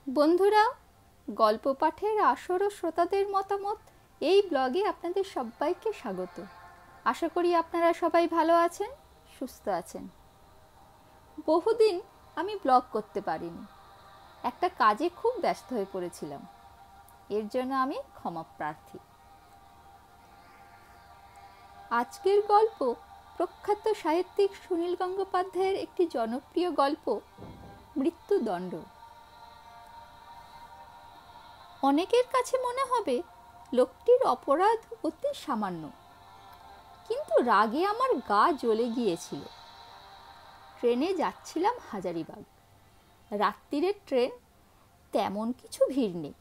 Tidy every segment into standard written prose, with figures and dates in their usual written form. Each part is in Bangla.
বন্ধুরা, গল্প পাঠের আসর ও শ্রোতাদের মতামত এই ব্লগে আপনাদের সবাইকে স্বাগত। আশা করি আপনারা সবাই ভালো আছেন, সুস্থ আছেন। বহুদিন আমি ব্লগ করতে পারিনি, একটা কাজে খুব ব্যস্ত হয়ে পড়েছিলাম। এর জন্য আমি ক্ষমা প্রার্থী। আজকের গল্প প্রখ্যাত সাহিত্যিক সুনীল গঙ্গোপাধ্যায়ের একটি জনপ্রিয় গল্প, মৃত্যুদণ্ড। অনেকের কাছে মনে হবে লোকটির অপরাধ অতি সামান্য, কিন্তু রাগে আমার গা জ্বলে গিয়েছিল। ট্রেনে যাচ্ছিলাম হাজারিবাগ। রাত্রিরের ট্রেন, তেমন কিছু ভিড় নেই।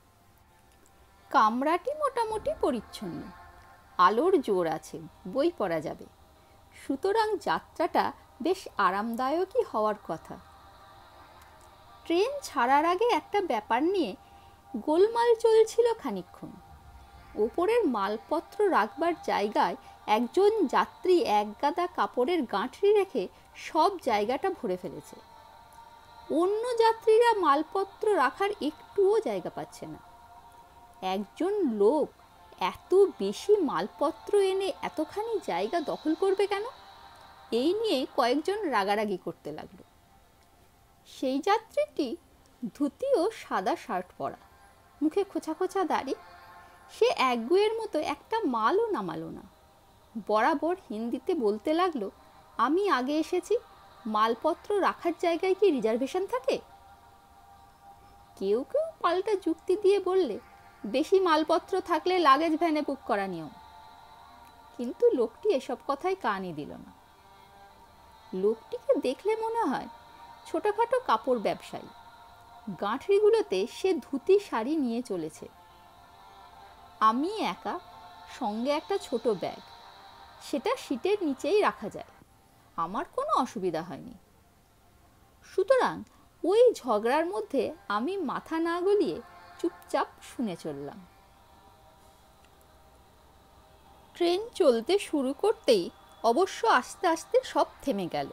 কামরাটি মোটামুটি পরিচ্ছন্ন, আলোর জোর আছে, বই পড়া যাবে, সুতরাং যাত্রাটা বেশ আরামদায়কই হওয়ার কথা। ট্রেন ছাড়ার আগে একটা ব্যাপার নিয়ে গোলমাল চলছিল খানিকক্ষণ। ওপরের মালপত্র রাখবার জায়গায় একজন যাত্রী একগাদা কাপড়ের গাঁঠরি রেখে সব জায়গাটা ভরে ফেলেছে। অন্য যাত্রীরা মালপত্র রাখার একটুও জায়গা পাচ্ছে না। একজন লোক এত বেশি মালপত্র এনে এতখানি জায়গা দখল করবে কেন, এই নিয়ে কয়েকজন রাগারাগি করতে লাগলো। সেই যাত্রীটি ধুতি ও সাদা শার্ট পরা, মুখে খোঁচা খোঁচা দাড়ি। সে একগুয়ের মতো একটা মালও নামালো না। বরাবর হিন্দিতে বলতে লাগলো, আমি আগে এসেছি, মালপত্র রাখার জায়গায় কি রিজার্ভেশন থাকে? কেউ কেউ পাল্টা যুক্তি দিয়ে বললে, বেশি মালপত্র থাকলে লাগেজ ভ্যানে বুক করা নিয়ম। কিন্তু লোকটি এসব কথায় কানই দিল না। লোকটিকে দেখলে মনে হয় ছোটখাটো কাপড় ব্যবসায়ী। গাঁঠরিগুলোতে সে ধুতি শাড়ি নিয়ে চলেছে। আমি একা, সঙ্গে একটা ছোট ব্যাগ, সেটা সিটের নিচেই রাখা যায়, আমার কোনো অসুবিধা হয়নি। সুতরাং ওই ঝগড়ার মধ্যে আমি মাথা না গলিয়ে চুপচাপ শুনে চললাম। ট্রেন চলতে শুরু করতেই অবশ্য আস্তে আস্তে সব থেমে গেল।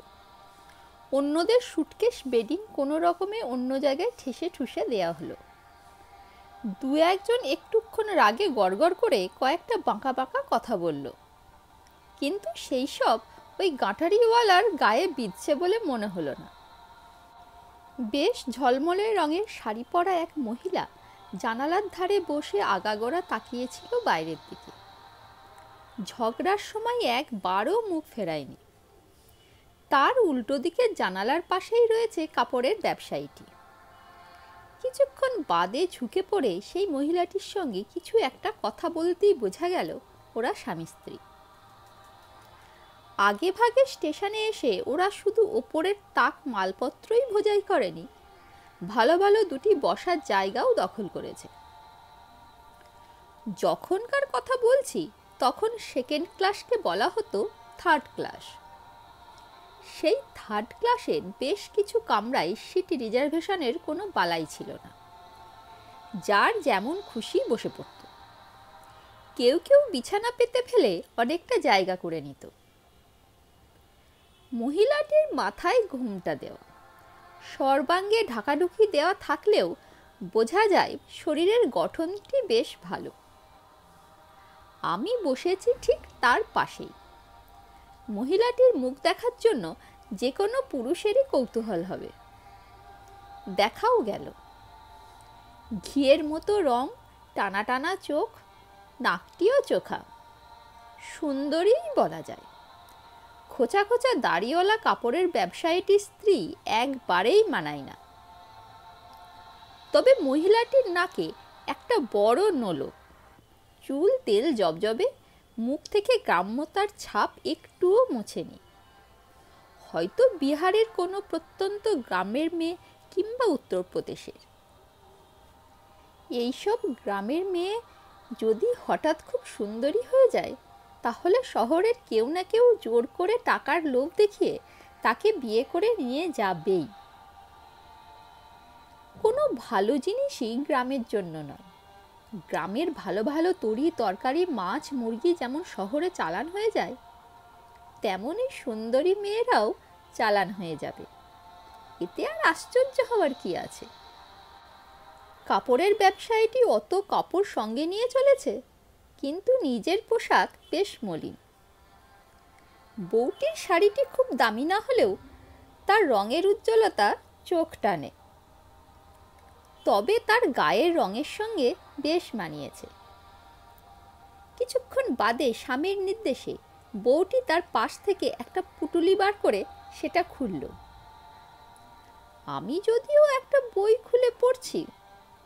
অন্যদের সুটকেস বেডিং কোনো রকমে অন্য জায়গায় ঠেসে ঠুসে দেওয়া হলো। দু একজন একটুক্ষণ রাগে গড়গড় করে কয়েকটা বাঁকা বাঁকা কথা বলল, কিন্তু সেই সব ওই গাঁটারিওয়ালার গায়ে বিঁধছে বলে মনে হলো না। বেশ ঝলমলে রঙের শাড়ি পরা এক মহিলা জানালার ধারে বসে আগাগোড়া তাকিয়েছিল বাইরের দিকে। ঝগড়ার সময় একবারও মুখ ফেরায়নি। তার উল্টো দিকে জানালার পাশেই রয়েছে কাপড়ের ব্যবসায়ীটি। কিছুক্ষণ বাদে ঝুঁকে পড়ে সেই মহিলাটির সঙ্গে কিছু একটা কথা বলতেই বোঝা গেল ওরা স্বামী স্ত্রী। আগে ভাগে স্টেশনে এসে ওরা শুধু ওপরের তাক মালপত্রই বোঝাই করেনি, ভালো ভালো দুটি বসার জায়গাও দখল করেছে। যখনকার কথা বলছি তখন সেকেন্ড ক্লাসকে বলা হতো থার্ড ক্লাস। সেই থার্ড ক্লাসের বেশ কিছু কামরায় সিট রিজার্ভেশনের কোনো বালাই ছিল না। যার যেমন খুশি বসে পড়ত। কেউ কেউ বিছানা পেতে ফেলে অনেকটা জায়গা করে নিত। মহিলাটির মাথায় ঘুমটা দেওয়া, সর্বাঙ্গে ঢাকাঢুকি দেওয়া থাকলেও বোঝা যায় শরীরের গঠনটি বেশ ভালো। আমি বসেছি ঠিক তার পাশেই। মহিলাটির মুখ দেখার জন্য যে কোনো পুরুষেরই কৌতূহল হবে। দেখাও গেল। ঘিয়ের মতো রং, টানা টানা চোখ, নাকটিও চোখা, সুন্দরীই বলা যায়। খোঁচা খোঁচা দাড়িওয়ালা কাপড়ের ব্যবসায়ীটির স্ত্রী একবারেই মানায় না। তবে মহিলাটির নাকে একটা বড় নোলক, চুল তেল জবজবে, মুখ থেকে গ্রাম্যতার ছাপ একটুও মোছেনি। হয়তো বিহারের কোনো প্রত্যন্ত গ্রামের মেয়ে কিংবা উত্তরপ্রদেশের। এইসব গ্রামের মেয়ে যদি হঠাৎ খুব সুন্দরী হয়ে যায়, তাহলে শহরের কেউ না কেউ জোর করে টাকার লোভ দেখিয়ে তাকে বিয়ে করে নিয়ে যাবেই। কোনো ভালো জিনিসই গ্রামের জন্য নয়। গ্রামের ভালো ভালো তরি তরকারি, মাছ মুরগি যেমন শহরে চালান হয়ে যায়, তেমনই সুন্দরী মেয়েরাও চালান হয়ে যাবে। এতে আর আশ্চর্য হওয়ার কি আছে? কাপড়ের ব্যবসায়ীটি অত কাপড় সঙ্গে নিয়ে চলেছে, কিন্তু নিজের পোশাক বেশ মলিন। বউটির শাড়িটি খুব দামি না হলেও তার রঙের উজ্জ্বলতা চোখ টানে, তবে তার গায়ের রঙের সঙ্গে বেশ মানিয়েছে। কিছুক্ষণ বাদে স্বামীর নির্দেশে বউটি তার পাশ থেকে একটা পুটুলি বার করে সেটা খুলল। আমি যদিও একটা বই খুলে পড়ছি,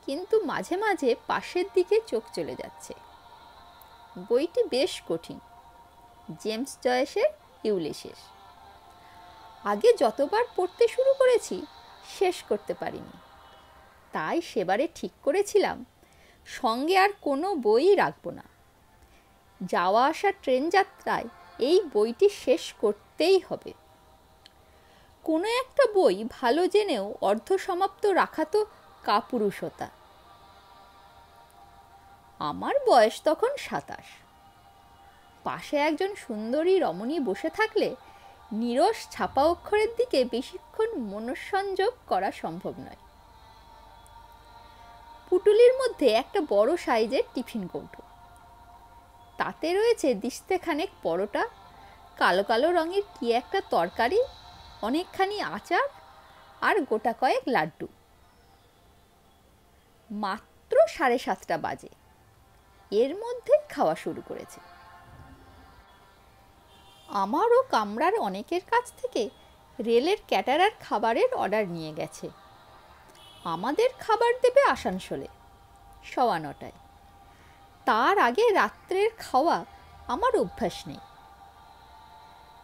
কিন্তু মাঝে মাঝে পাশের দিকে চোখ চলে যাচ্ছে। বইটি বেশ কঠিন, জেমস জয়েসের ইউলিসিস। আগে যতবার পড়তে শুরু করেছি শেষ করতে পারিনি, তাই সেবারে ঠিক করেছিলাম সঙ্গে আর কোনো বই রাখব না। যাওয়া আসা ট্রেন যাত্রায় এই বইটি শেষ করতেই হবে। কোনো একটা বই ভালো জেনেও অর্ধসমাপ্ত রাখা তো কাপুরুষতা। আমার বয়স তখন 27। পাশে একজন সুন্দরী রমণী বসে থাকলে নীরস ছাপা অক্ষরের দিকে বেশিক্ষণ মনঃসংযোগ করা সম্ভব নয়। পুটুলির মধ্যে একটা বড় সাইজের টিফিন কৌটো, তাতে রয়েছে দিস্তেখানেক পরোটা, কালো কালো রঙের কি একটা তরকারি, অনেকখানি আচার আর গোটা কয়েক লাড্ডু। মাত্র 7:30 বাজে, এর মধ্যে খাওয়া শুরু করেছে। আমারও কামরার অনেকের কাছ থেকে রেলের ক্যাটারার খাবারের অর্ডার নিয়ে গেছে। আমাদের খাবার দেবে আসানসোলে 9:15। তার আগে রাত্রের খাওয়া আমার অভ্যাস নেই।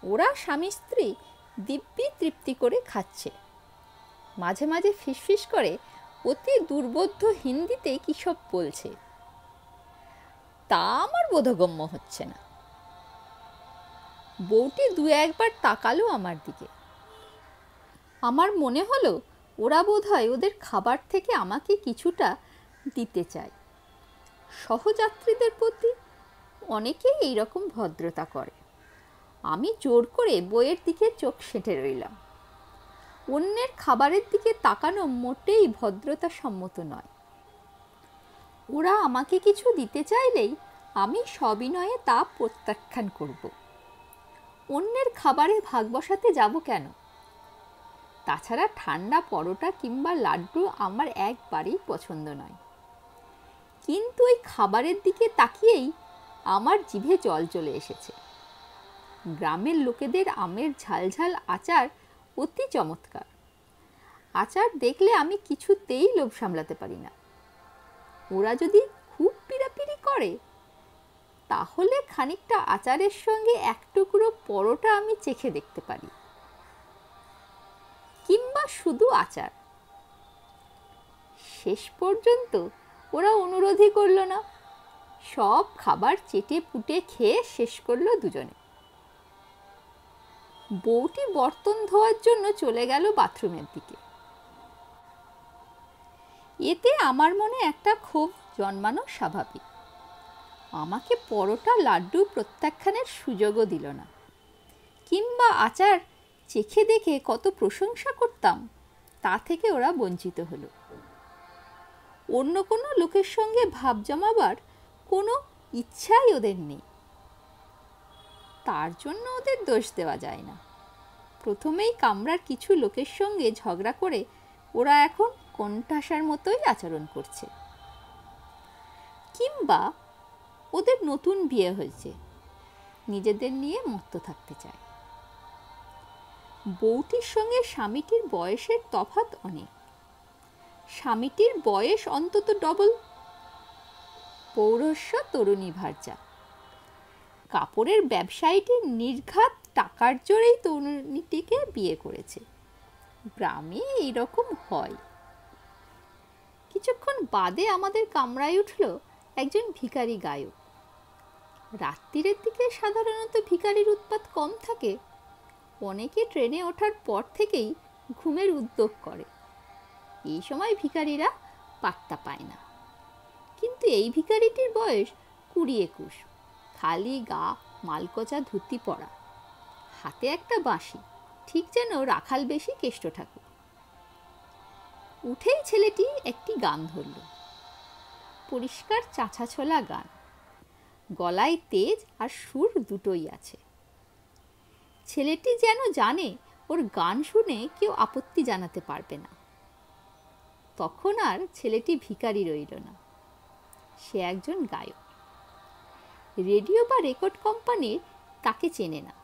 ওরা স্বামী স্ত্রী দিব্যি তৃপ্তি করে খাচ্ছে। মাঝে মাঝে ফিসফিস করে অতি দুর্বোধ্য হিন্দিতে কী সব বলছে, তা আমার বোধগম্য হচ্ছে না। বউটি 2-1 বার তাকালো আমার দিকে। আমার মনে হলো ওরা বোধহয় ওদের খাবার থেকে আমাকে কিছুটা দিতে চায়। সহযাত্রীদের প্রতি অনেকেই এইরকম ভদ্রতা করে। আমি জোর করে বইয়ের দিকে চোখ সেঁটে রইলাম। অন্যের খাবারের দিকে তাকানো মোটেই ভদ্রতা সম্মত নয়। ওরা আমাকে কিছু দিতে চাইলেই আমি সবিনয়ে তা প্রত্যাখ্যান করব। অন্যের খাবারে ভাগ বসাতে যাব কেন? তাছাড়া ঠান্ডা পরোটা কিংবা লাড্ডু আমার একবারেই পছন্দ নয়। কিন্তু ওই খাবারের দিকে তাকিয়েই আমার জিভে জল চলে এসেছে। গ্রামের লোকেদের আমের ঝালঝাল আচার অতি চমৎকার। আচার দেখলে আমি কিছুতেই লোভ সামলাতে পারি না। ওরা যদি খুব পিড়াপিড়ি করে তাহলে খানিকটা আচারের সঙ্গে এক টুকরো পরোটা আমি চেখে দেখতে পারি, কিংবা শুধু আচার। শেষ পর্যন্ত ওরা অনুরোধই করলো না, সব খাবার চেটে পুটে খেয়ে শেষ করলো দুজনে। বউটি বর্তন ধোয়ার জন্য চলে গেল বাথরুমের দিকে। এতে আমার মনে একটা ক্ষোভ জন্মানো স্বাভাবিক। আমাকে পরোটা লাড্ডু প্রত্যাখ্যানের সুযোগও দিল না, কিংবা আচার চেখে দেখে কত প্রশংসা করতাম তা থেকে ওরা বঞ্চিত হলো। অন্য কোনো লোকের সঙ্গে ভাব জমাবার কোনো ইচ্ছাই ওদের নেই। তার জন্য ওদের দোষ দেওয়া যায় না। প্রথমেই কামরার কিছু লোকের সঙ্গে ঝগড়া করে ওরা এখন কোণঠাসার মতোই আচরণ করছে। কিংবা ওদের নতুন বিয়ে হয়েছে, নিজেদের নিয়ে মত্ত থাকতে চায়। বউটির সঙ্গে স্বামীটির বয়সের তফাৎ অনেক। স্বামীটির বয়স অন্তত ডবল। পৌরস্য তরুণী ভার্যা। কাপড়ের ব্যবসায়ীটি নির্ঘাত টাকার জোরেই তরুণীটিকে বিয়ে করেছে। গ্রামে এইরকম হয়। কিছুক্ষণ বাদে আমাদের কামরায় উঠল একজন ভিখারি গায়ক। রাত্রিরের দিকে সাধারণত ভিখারির উৎপাত কম থাকে। অনেকে ট্রেনে ওঠার পর থেকেই ঘুমের উদ্যোগ করে। এই সময় ভিখারিরা পাত্তা পায় না। কিন্তু এই ভিখারিটির বয়স 20-21, খালি গা মালকোচা ধুতি পরা, হাতে একটা বাঁশি, ঠিক যেন রাখাল বেশি কেষ্ট ঠাকুর। উঠেই ছেলেটি একটি গান ধরল, পরিষ্কার চাঁচা ছোলা গান, গলায় তেজ আর সুর দুটোই আছে। ছেলেটি যেন জানে ওর গান শুনে কেউ আপত্তি জানাতে পারবে না। তখন আর ছেলেটি ভিখারি রইল না, সে একজন গায়ক। রেডিও বা রেকর্ড কোম্পানির তাকে চেনে না,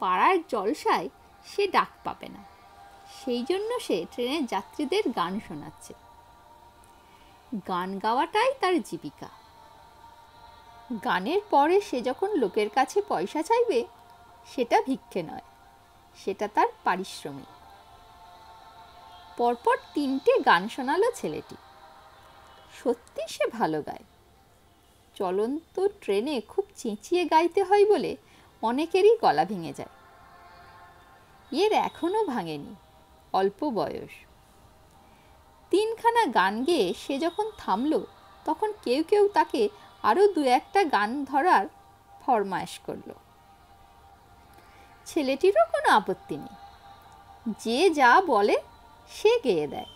পাড়ার জলসায় সে ডাক পাবে না, সেই জন্য সে ট্রেনের যাত্রীদের গান শোনাচ্ছে। গান গাওয়াটাই তার জীবিকা। গানের পরে সে যখন লোকের কাছে পয়সা চাইবে, সেটা ভিক্ষে নয়, সেটা তার পারিশ্রমিক। পরপর 3টে গান শোনালো ছেলেটি। সত্যি সে ভালো গায়। চলন্ত ট্রেনে খুব চেঁচিয়ে গাইতে হয় বলে অনেকেরই গলা ভেঙে যায়। এর এখনো ভাঙেনি, অল্প বয়স। 3খানা গান গেয়ে সে যখন থামল, তখন কেউ কেউ তাকে আরও 2-1টা গান ধরার ফরমায়েশ করল। ছেলেটিরও কোনো আপত্তি নেই, যে যা বলে সে গেয়ে দেয়।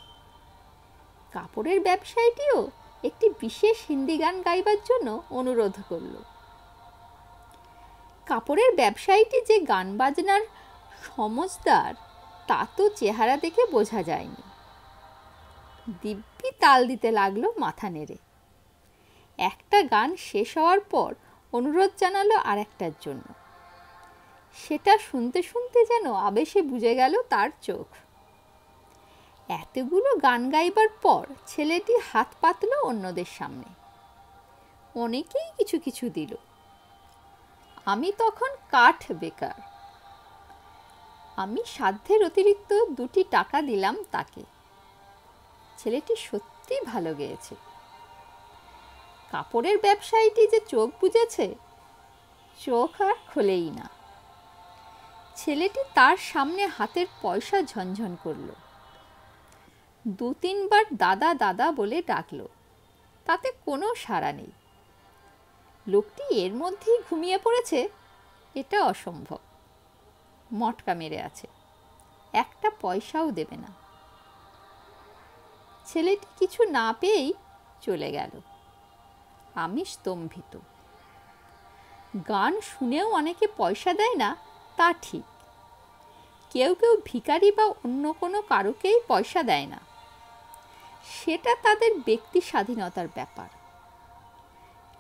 কাপড়ের ব্যবসায়ীটিও একটি বিশেষ হিন্দি গান গাইবার জন্য অনুরোধ করল। কাপড়ের ব্যবসায়ীটি যে গান বাজনার সমজদার, তা তো চেহারা দেখে বোঝা যায়নি। দিব্যি তাল দিতে লাগলো মাথা নেড়ে। একটা গান শেষ হওয়ার পর অনুরোধ জানালো আরেকটার জন্য। সেটা শুনতে শুনতে যেন আবেশে বুঝে গেল তার চোখ। এতগুলো গান গাইবার পর ছেলেটি হাত পাতল অন্যদের সামনে। অনেকেই কিছু কিছু দিল। আমি তখন কাঠ বেকার। আমি সাধ্যের অতিরিক্ত 2টি টাকা দিলাম তাকে। ছেলেটি সত্যি ভালো গেয়েছে। কাপড়ের ব্যবসায়ীটি যে চোখ বুজেছে, চোখ আর খোলেই না। ছেলেটি তার সামনে হাতের পয়সা ঝনঝন করল। 2-3 বার দাদা দাদা বলে ডাকলো, তাতে কোনো সাড়া নেই। লোকটি এর মধ্যেই ঘুমিয়ে পড়েছে, এটা অসম্ভব। মটকা মেরে আছে, একটা পয়সাও দেবে না। ছেলেটি কিছু না পেয়েই চলে গেল। আমি স্তম্ভিত। গান শুনেও অনেকে পয়সা দেয় না, তা ঠিক। কেউ কেউ ভিখারি বা অন্য কোনো কারোকেই পয়সা দেয় না, সেটা তাদের ব্যক্তি স্বাধীনতার ব্যাপার।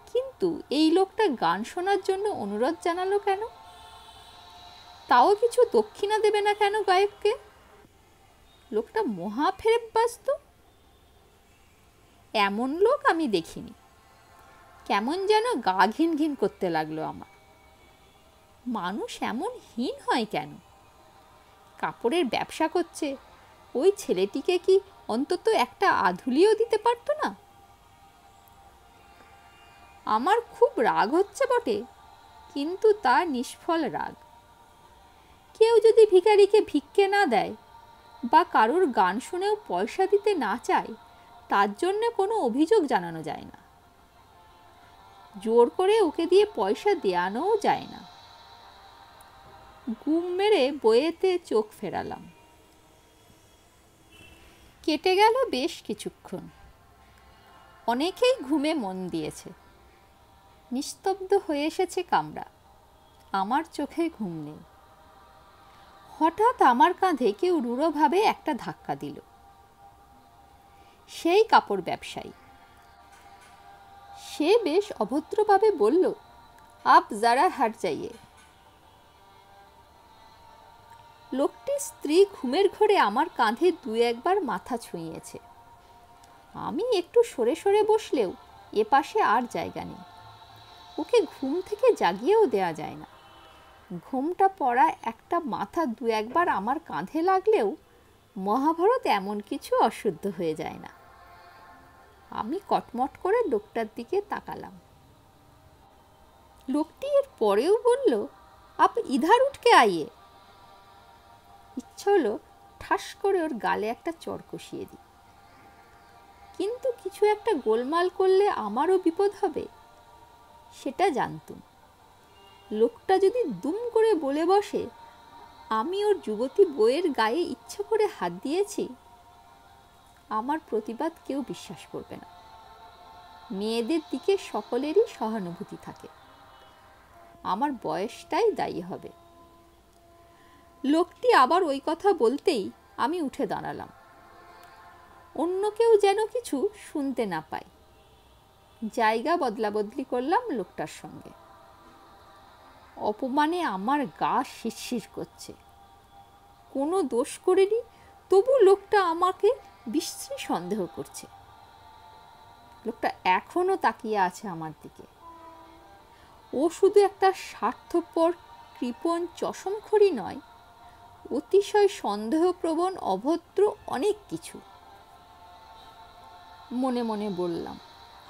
কিন্তু এই লোকটা গান শোনার জন্য অনুরোধ জানালো কেন? তাও কিছু দক্ষিণা দেবে না কেন গায়ককে? লোকটা মহা ফেরেববাজ তো। এমন লোক আমি দেখিনি। কেমন যেন গা ঘিন ঘিন করতে লাগলো আমার। মানুষ এমন হীন হয় কেন? কাপড়ের ব্যবসা করছে, ওই ছেলেটিকে কি অন্তত একটা আধুলিও দিতে পারতো না? আমার খুব রাগ হচ্ছে বটে, কিন্তু তা নিষ্ফল রাগ। কেউ যদি ভিখারিকে ভিক্ষে না দেয় বা কারোর গান শুনেও পয়সা দিতে না চায়, তার জন্য কোনো অভিযোগ জানানো যায় না। জোর করে ওকে দিয়ে পয়সা দেওয়ানোও যায় না। গুম মেরে বইয়েতে চোখ ফেরালাম। কেটে গেল বেশ কিছুক্ষণ। অনেকেই ঘুমে মন দিয়েছে। নিস্তব্ধ হয়ে এসেছে কামরা। আমার চোখে ঘুম নেই। হঠাৎ আমার কাঁধে কেউ রূঢ়ভাবে একটা ধাক্কা দিল। সেই কাপড় ব্যবসায়ী। সে বেশ অভদ্রভাবে বলল, আপ যারা হাট যাইয়ে। লোকটির স্ত্রী ঘুমের ঘোরে আমার কাঁধে 2-1 বার মাথা ছুঁয়েছে। আমি একটু সরে সরে বসলেও এপাশে আর জায়গা নেই। ওকে ঘুম থেকে জাগিয়েও দেয়া যায় না। ঘুমটা পড়া একটা মাথা 2-1 বার আমার কাঁধে লাগলেও মহাভারত এমন কিছু অশুদ্ধ হয়ে যায় না। আমি কটমট করে লোকটার দিকে তাকালাম। লোকটি এর পরেও বলল, আপ ইধার উঠকে আইয়ে। ইচ্ছা হলো ঠাস করে ওর গালে একটা চড় কষিয়ে দিই। কিন্তু কিছু একটা গোলমাল করলে আমারও বিপদ হবে, সেটা জানতুম। লোকটা যদি দুম করে বলে বসে আমি ওর যুবতী বউয়ের গায়ে ইচ্ছে করে হাত দিয়েছি, আমার প্রতিবাদ কেউ বিশ্বাস করবে না। মেয়েদের দিকে সকলেরই সহানুভূতি থাকে। আমার বয়সটাই দায়ী হবে। লোকটি আবার ওই কথা বলতেই আমি উঠে দাঁড়ালাম। অন্য কেউ যেন কিছু শুনতে না পায়। জায়গা বদলা বদলি করলাম লোকটার সঙ্গে। অপমানে আমার গা শিরশির করছে। কোনো দোষ করিনি, তবু লোকটা আমাকে বিশ্রী সন্দেহ করছে। লোকটা এখনো তাকিয়ে আছে আমার দিকে। ও শুধু একটা স্বার্থপর কৃপণ চশমখড়ি নয়, অতিশয় সন্দেহপ্রবণ অভদ্র অনেক কিছু। মনে মনে বললাম,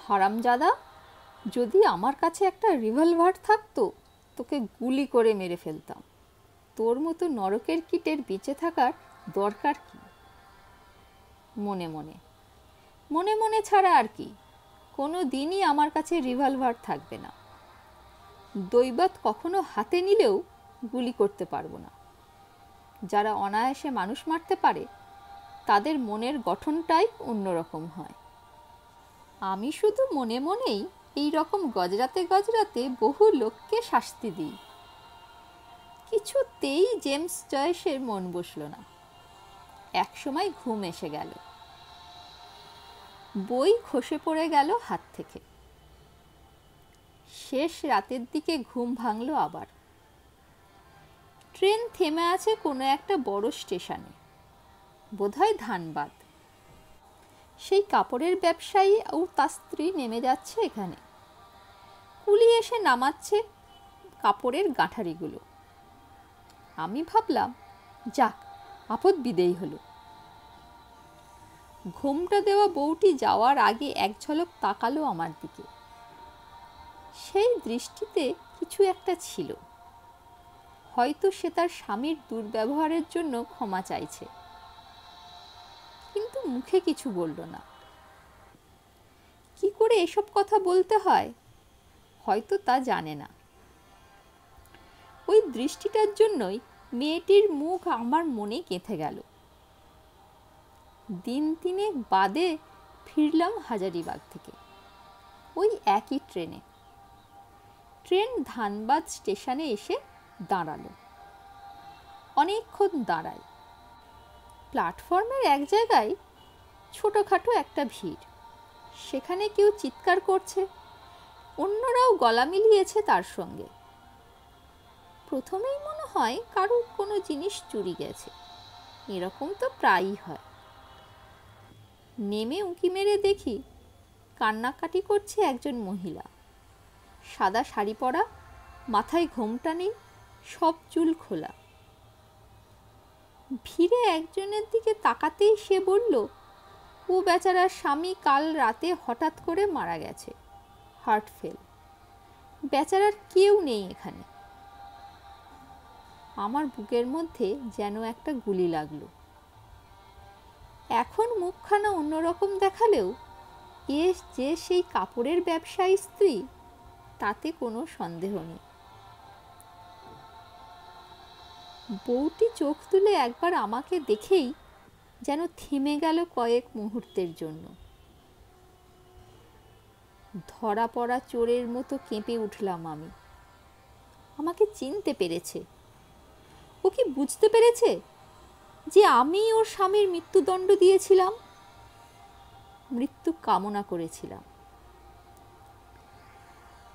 হারামজাদা, যদি আমার কাছে একটা রিভলভার থাকতো তোকে গুলি করে মেরে ফেলতাম। তোর মতো নরকের কীটের বেঁচে থাকার দরকার কি? মনে মনে মনে মনে ছাড়া আর কি, কোনো দিনই আমার কাছে রিভলভার থাকবে না। দৈবাত কখনো হাতে নিলেও গুলি করতে পারবো না। যারা অনায়াসে মানুষ মারতে পারে তাদের মনের গঠনটাই অন্যরকম হয়। আমি শুধু মনে মনেই এই রকম গজরাতে গজরাতে বহু লোককে শাস্তি দিই। কিছুতেই জেমস জয়েসের মন বসল না। একসময় ঘুম এসে গেল। বই খসে পড়ে গেল হাত থেকে। শেষ রাতের দিকে ঘুম ভাঙল আবার। ট্রেন থেমে আছে কোনো একটা বড় স্টেশনে, বোধহয় ধানবাদ। সেই কাপড়ের ব্যবসায়ী ও তার স্ত্রী নেমে যাচ্ছে এখানে। কুলি এসে নামাচ্ছে কাপড়ের গাঁঠারিগুলো। আমি ভাবলাম, যাক, আপদ বিদেয়ী হলো। ঘোমটা দেওয়া বউটি যাওয়ার আগে এক ঝলক তাকালো আমার দিকে। সেই দৃষ্টিতে কিছু একটা ছিল। হয়তো সে তার স্বামীর দুর্ব্যবহারের জন্য ক্ষমা চাইছে, কিন্তু মুখে কিছু বলল না। কি করে এসব কথা বলতে হয় হয়তো তা জানে না। ওই দৃষ্টিটার জন্যই মেয়েটির মুখ আমার মনে গেঁথে গেল। দিন তিনেক বাদে ফিরলাম হাজারিবাগ থেকে, ওই একই ট্রেনে। ট্রেন ধানবাদ স্টেশনে এসে দাঁড়ালো। অনেকক্ষণ দাঁড়ায়। প্ল্যাটফর্মের এক জায়গায় ছোটোখাটো একটা ভিড়। সেখানে কেউ চিৎকার করছে, অন্যরাও গলা মিলিয়েছে তার সঙ্গে। প্রথমেই মনে হয় কারোর কোনো জিনিস চুরি গেছে, এরকম তো প্রায়ই হয়। নেমে উঁকি মেরে দেখি কান্নাকাটি করছে একজন মহিলা। সাদা শাড়ি পরা, মাথায় ঘোমটা নেই, সব চুল খোলা। ভিড়ে একজনের দিকে তাকাতেই সে বলল, ও বেচারার স্বামী কাল রাতে হঠাৎ করে মারা গেছে, হার্ট ফেল। বেচারার কেউ নেই এখানে। আমার বুকের মধ্যে যেন একটা গুলি লাগলো। এখন মুখখানা অন্যরকম দেখালেও এ যে সেই কাপড়ের ব্যবসায়ী স্ত্রী, তাতে কোনো সন্দেহ নেই। বউটি চোখ তুলে একবার আমাকে দেখেই যেন থেমে গেল কয়েক মুহূর্তের জন্য। ধরা পড়া চোরের মতো কেঁপে উঠলাম আমি। আমাকে চিনতে পেরেছে। ও কি বুঝতে পেরেছে যে আমি ওর স্বামীর মৃত্যুদণ্ড দিয়েছিলাম, মৃত্যু কামনা করেছিলাম?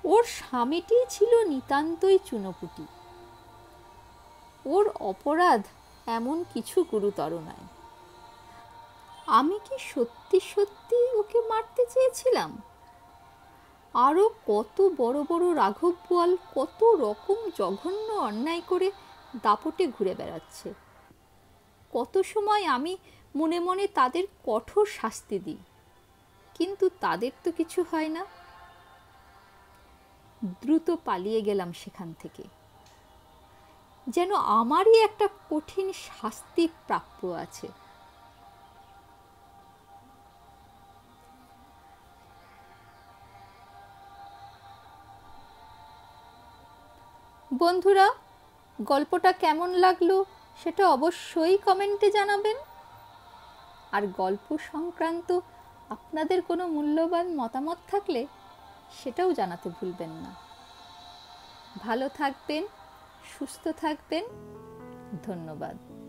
ওর স্বামীটি ছিল নিতান্তই চুনোপুটি। ওর অপরাধ এমন কিছু গুরুতর নয়। আমি কি সত্যি সত্যি ওকে মারতে চেয়েছিলাম? আরও কত বড় বড় রাঘব বোয়াল কত রকম জঘন্য অন্যায় করে দাপটে ঘুরে বেড়াচ্ছে। কত সময় আমি মনে মনে তাদের কঠোর শাস্তি দিই, কিন্তু তাদের তো কিছু হয় না। দ্রুত পালিয়ে গেলাম সেখান থেকে, যেন আমারই একটা কঠিন শাস্তি প্রাপ্য আছে। বন্ধুরা, গল্পটা কেমন লাগলো সেটা অবশ্যই কমেন্টে জানাবেন। আর গল্প সংক্রান্ত আপনাদের কোনো মূল্যবান মতামত থাকলে সেটাও জানাতে ভুলবেন না। ভালো থাকবেন, সুস্থ থাকবেন। ধন্যবাদ।